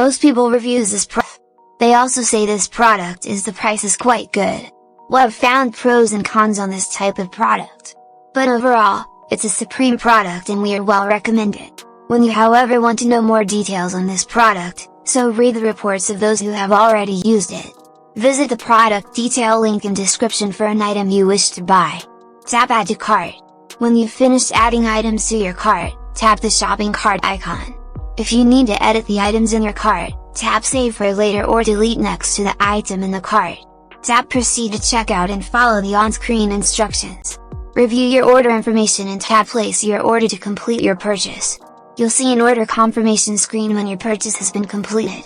Most people reviews this product. They also say this product is the price is quite good. Well, I've found pros and cons on this type of product. But overall, it's a supreme product and we are well recommend it. When you however want to know more details on this product, so read the reports of those who have already used it. Visit the product detail link in description for an item you wish to buy. Tap add to cart. When you've finished adding items to your cart, tap the shopping cart icon. If you need to edit the items in your cart, tap save for later or delete next to the item in the cart. Tap proceed to checkout and follow the on-screen instructions. Review your order information and tap place your order to complete your purchase. You'll see an order confirmation screen when your purchase has been completed.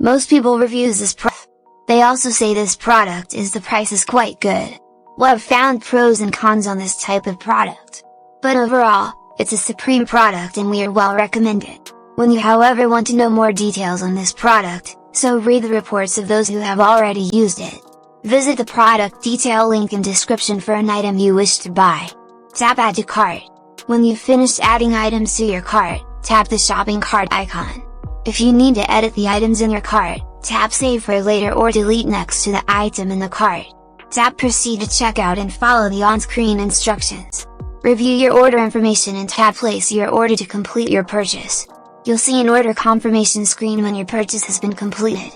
Most people reviews this product. They also say this product is the price is quite good. Well, I've found pros and cons on this type of product. But overall, it's a supreme product and we are well recommend it. When you however want to know more details on this product, so read the reports of those who have already used it. Visit the product detail link in description for an item you wish to buy. Tap add to cart. When you've finished adding items to your cart, tap the shopping cart icon. If you need to edit the items in your cart, tap save for later or delete next to the item in the cart. Tap proceed to checkout and follow the on-screen instructions. Review your order information and tap place your order to complete your purchase. You'll see an order confirmation screen when your purchase has been completed.